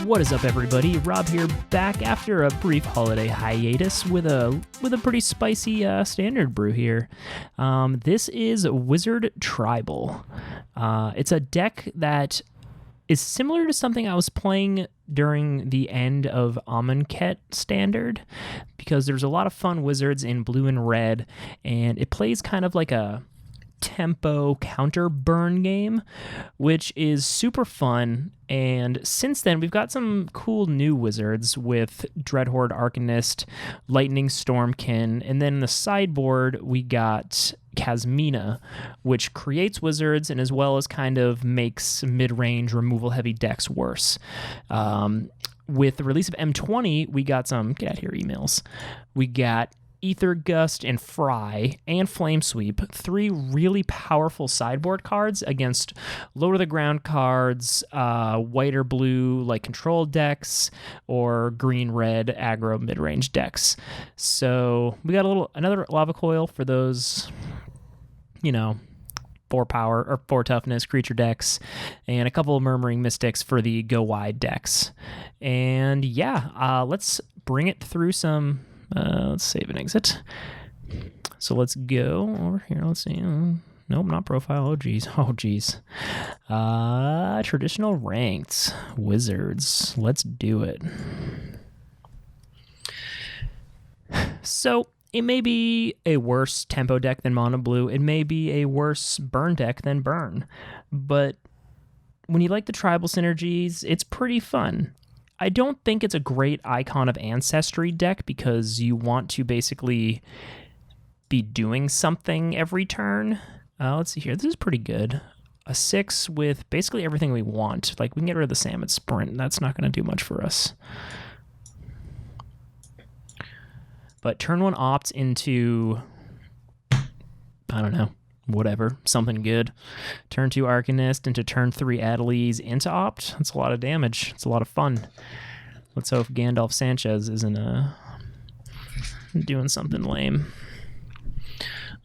What is up, everybody? Rob here, back after a brief holiday hiatus with a pretty spicy standard brew here. This is Wizard Tribal. It's a deck that is similar to something I was playing during the end of Amonkhet Standard, because there's a lot of fun wizards in blue and red, and it plays kind of like a tempo counter burn game, which is super fun. And since then, we've got some cool new wizards with Dreadhorde Arcanist, Lightning Stormkin, and then in the sideboard, we got Kasmina, which creates wizards and as well as kind of makes mid-range removal-heavy decks worse. With the release of M20, we got some, get out here emails, we got Ether Gust and Fry and Flame Sweep, three really powerful sideboard cards against low to the ground cards, white or blue like control decks, or green red aggro mid-range decks. So we got another Lava Coil for those, 4 power or 4 toughness creature decks, and a couple of Murmuring Mystics for the go wide decks. And let's bring it through some. Let's save and exit. So let's go over here. Let's see. Nope, not profile. Oh, geez. Traditional ranked wizards. Let's do it. So it may be a worse tempo deck than Mono Blue. It may be a worse burn deck than Burn. But when you like the tribal synergies, it's pretty fun. I don't think it's a great Icon of Ancestry deck because you want to basically be doing something every turn. Let's see here. This is pretty good. A 6 with basically everything we want. Like, we can get rid of the Salmon Sprint. That's not going to do much for us. But turn 1 opts into, I don't know, whatever, something good. Turn 2 Arcanist into turn 3 Adeliz into opt. That's a lot of damage. It's a lot of fun. Let's hope Gandalf Sanchez isn't doing something lame.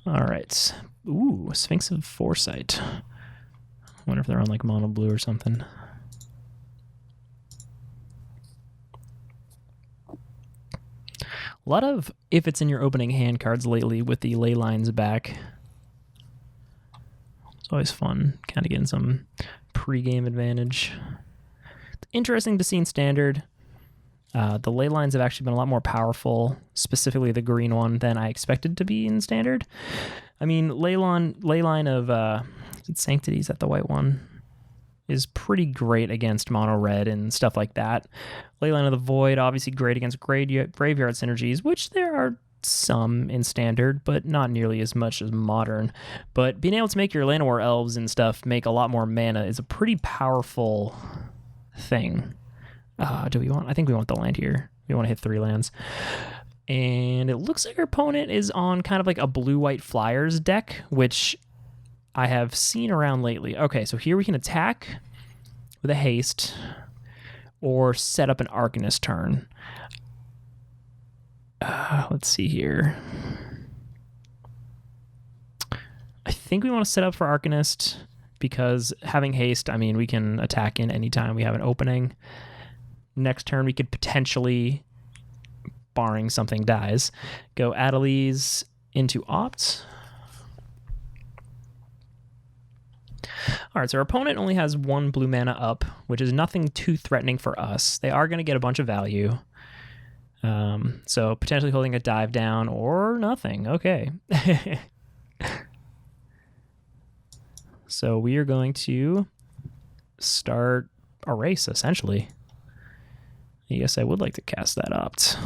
All right. Ooh, Sphinx of Foresight. I wonder if they're on like mono blue or something. A lot of if it's in your opening hand cards lately with the ley lines back. It's always fun, kind of getting some pre-game advantage. It's interesting to see in Standard. The ley lines have actually been a lot more powerful, specifically the green one, than I expected to be in Standard. I mean, ley line of is it Sanctity? Is that the white one? Is pretty great against mono red and stuff like that. Leyline of the Void, obviously great against graveyard synergies, which there are some in Standard, but not nearly as much as Modern. But being able to make your Llanowar elves and stuff make a lot more mana is a pretty powerful thing. Do we want? I think we want the land here. We want to hit 3 lands. And it looks like our opponent is on kind of like a blue-white Flyers deck, which I have seen around lately. Okay, so here we can attack with a haste or set up an Arcanist turn. Let's see here. I think we want to set up for Arcanist because having haste, I mean, we can attack in any time we have an opening. Next turn, we could potentially, barring something dies, go Adeliz into opt. All right, so our opponent only has 1 blue mana up, which is nothing too threatening for us. They are going to get a bunch of value. So potentially holding a dive down or nothing. Okay. So we are going to start a race, essentially. Yes, I would like to cast that opt.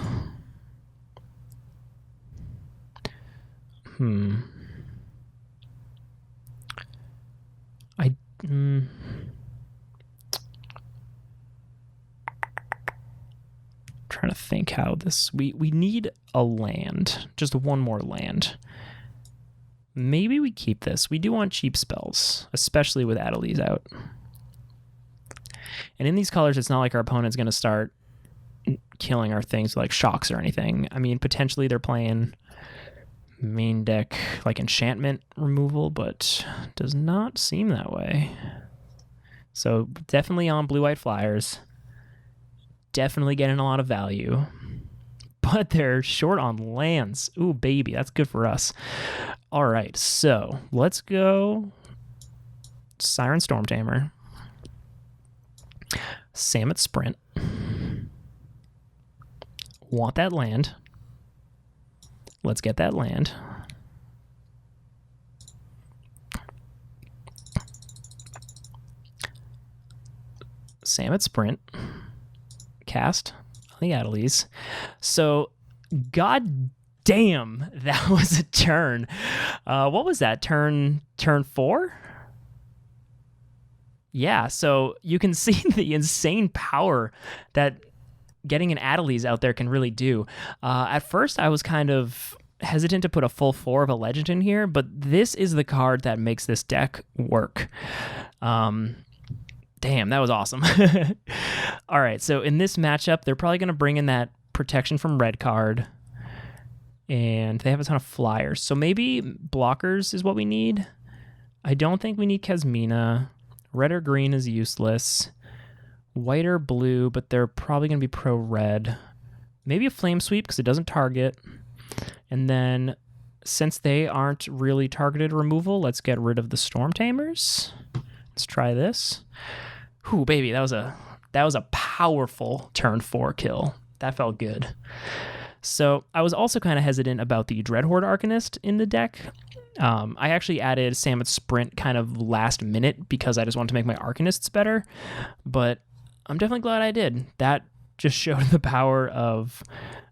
Trying to think how this... We need a land. Just 1 more land. Maybe we keep this. We do want cheap spells, especially with Adeliz out. And in these colors, it's not like our opponent's going to start killing our things like shocks or anything. I mean, potentially they're playing main deck like enchantment removal, but does not seem that way. So definitely on blue-white Flyers. definitely getting a lot of value. But they're short on lands. Ooh, baby, that's good for us. All right, so let's go Siren Stormtamer. Samet Sprint. Want that land. Let's get that land. Samet Sprint. Cast on the Adeliz. So, god damn, that was a turn. What was that? Turn 4? Yeah, so you can see the insane power that getting an Adeliz out there can really do. At first, I was kind of hesitant to put a full 4 of a legend in here, but this is the card that makes this deck work. Damn, that was awesome. All right, so in this matchup, they're probably going to bring in that protection from red card, and they have a ton of flyers. So maybe blockers is what we need. I don't think we need Kasmina. Red or green is useless. White or blue, but they're probably going to be pro-red. Maybe a Flame Sweep because it doesn't target. And then, since they aren't really targeted removal, let's get rid of the Storm Tamers. Let's try this. Ooh, baby, that was a powerful turn 4 kill. That felt good. So I was also kind of hesitant about the Dreadhorde Arcanist in the deck. I actually added Samet Sprint kind of last minute because I just wanted to make my Arcanists better. But I'm definitely glad I did. That just showed the power of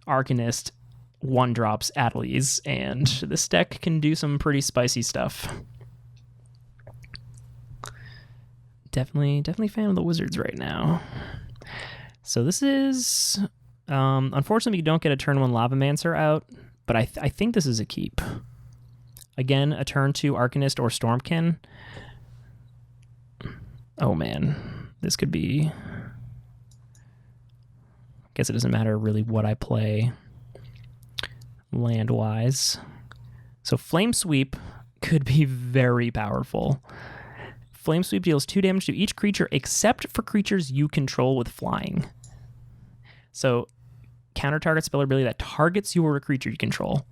Arcanist 1-drops Adeliz, and this deck can do some pretty spicy stuff. Definitely fan of the Wizards right now. So this is, unfortunately, you don't get a turn 1 Lavamancer out, but I think this is a keep. Again, a turn 2 Arcanist or Stormkin. Oh man, this could be, I guess it doesn't matter really what I play land-wise. So Flame Sweep could be very powerful. Flame Sweep deals 2 damage to each creature except for creatures you control with flying. So, counter target spell ability that targets your creature you control.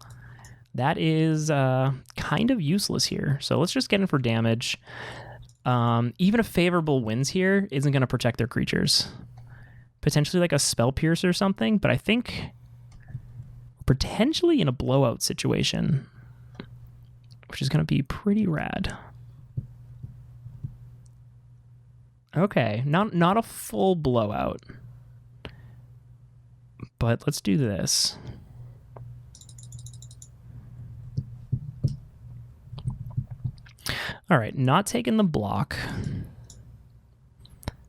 That is kind of useless here. So let's just get in for damage. Even a favorable wins here isn't going to protect their creatures. Potentially like a Spell Pierce or something, but I think potentially in a blowout situation, which is going to be pretty rad. Okay, not a full blowout, but let's do this. All right, not taking the block,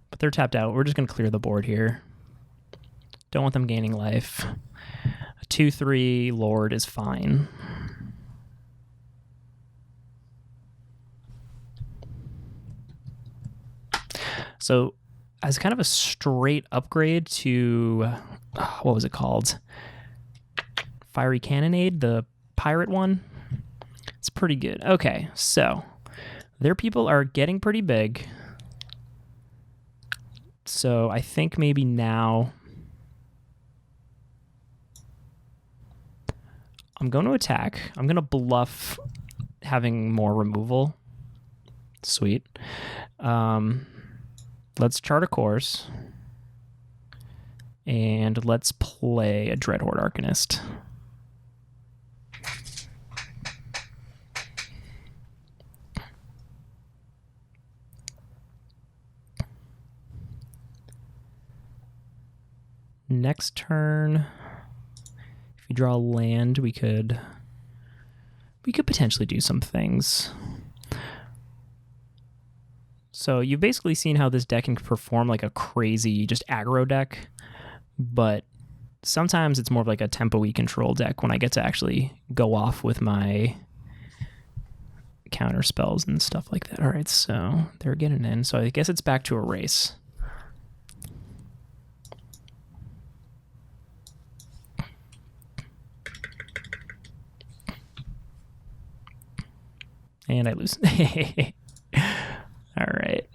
but they're tapped out. We're just going to clear the board here. Don't want them gaining life. A 2/3 Lord is fine. So as kind of a straight upgrade to, what was it called? Fiery Cannonade, the pirate one. It's pretty good. Okay, so their people are getting pretty big. So I think maybe now I'm going to attack. I'm going to bluff having more removal. Sweet. Let's chart a course. And let's play a Dreadhorde Arcanist. Next turn, if you draw land, we could potentially do some things. So you've basically seen how this deck can perform like a crazy just aggro deck, but sometimes it's more of like a tempo-y control deck when I get to actually go off with my counter spells and stuff like that. All right, so they're getting in. So I guess it's back to a race. And I lose. All right.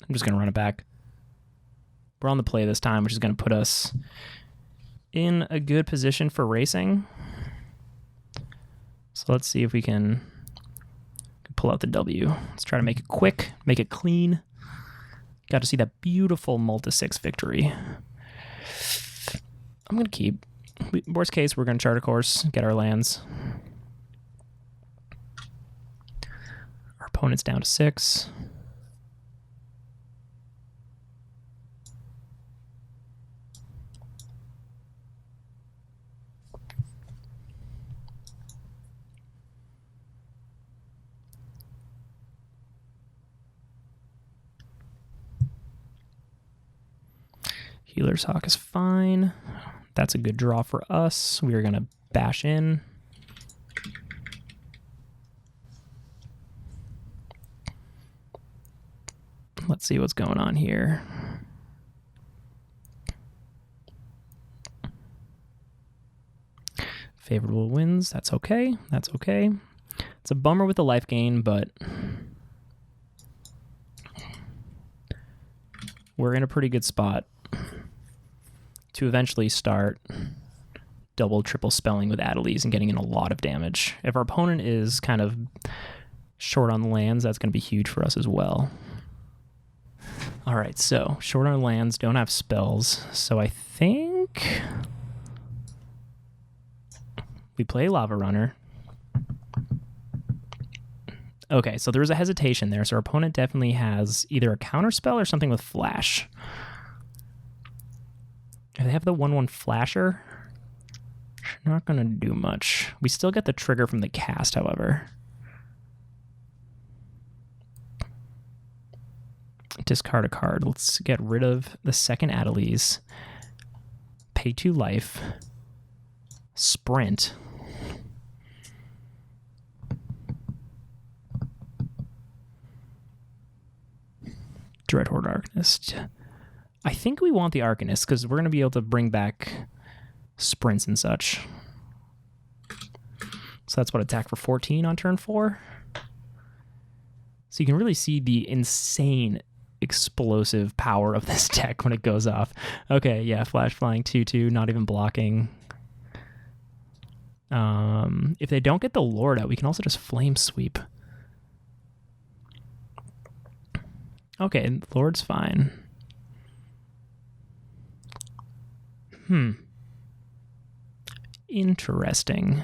I'm just going to run it back. We're on the play this time, which is going to put us in a good position for racing. So let's see if we can pull out the W. Let's try to make it quick, make it clean. Got to see that beautiful multi-6 victory. I'm going to keep. Worst case, we're going to chart a course, get our lands. Our opponent's down to 6. Healer's Hawk is fine. That's a good draw for us. We are going to bash in. Let's see what's going on here. Favorable wins. That's okay. That's okay. It's a bummer with the life gain, but we're in a pretty good spot to eventually start double, triple spelling with Adeliz and getting in a lot of damage. If our opponent is kind of short on lands, that's going to be huge for us as well. All right, so short on lands, don't have spells. So I think we play Lava Runner. Okay, so there was a hesitation there. So our opponent definitely has either a counter spell or something with flash. They have the 1/1 flasher. Not going to do much. We still get the trigger from the cast, however. Discard a card. Let's get rid of the second Adeliz. Pay 2 life. Sprint. Dreadhorde Arcanist. I think we want the Arcanist because we're going to be able to bring back sprints and such. So that's what, attack for 14 on turn 4. So you can really see the insane explosive power of this deck when it goes off. Okay, yeah, flash flying 2/2, not even blocking. If they don't get the Lord out, we can also just flame sweep. Okay, Lord's fine. Interesting.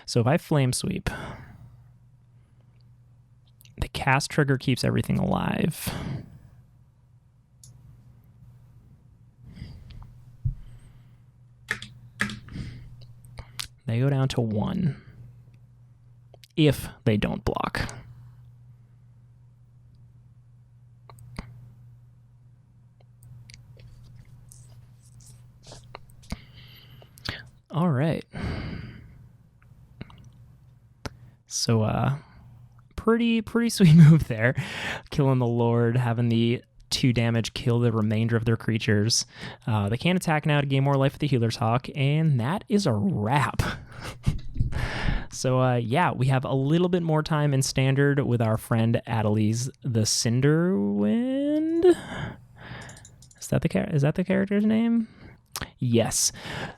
So if I flame sweep, the cast trigger keeps everything alive. They go down to 1 if they don't block. All right. So, pretty sweet move there. Killing the Lord, having the 2 damage kill the remainder of their creatures. They can attack now to gain more life with the Healer's Hawk, and that is a wrap. So, yeah, we have a little bit more time in Standard with our friend Adeliz the Cinderwind. Is that the character's name? Yes.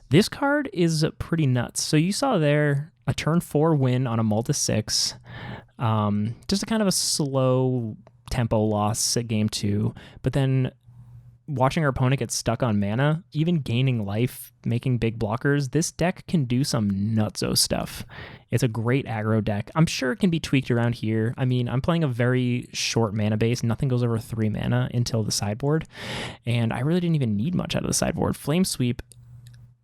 This card is pretty nuts. So you saw there a turn 4 win on a multi-6. Just a kind of a slow tempo loss at game 2. But then watching our opponent get stuck on mana, even gaining life, making big blockers, this deck can do some nutso stuff. It's a great aggro deck. I'm sure it can be tweaked around here. I mean, I'm playing a very short mana base. Nothing goes over 3 mana until the sideboard, and I really didn't even need much out of the sideboard. Flame Sweep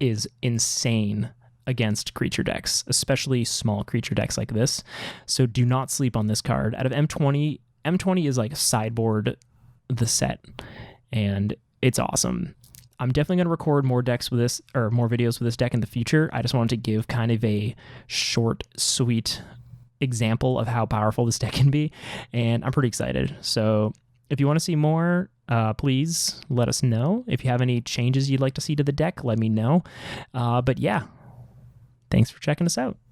is insane against creature decks, especially small creature decks like this. So do not sleep on this card. Out of M20, M20 is like sideboard the set, and it's awesome. I'm definitely going to record more decks with this, or more videos with this deck in the future. I just wanted to give kind of a short, sweet example of how powerful this deck can be, and I'm pretty excited. So if you want to see more, please let us know. If you have any changes you'd like to see to the deck, let me know. But yeah, thanks for checking us out.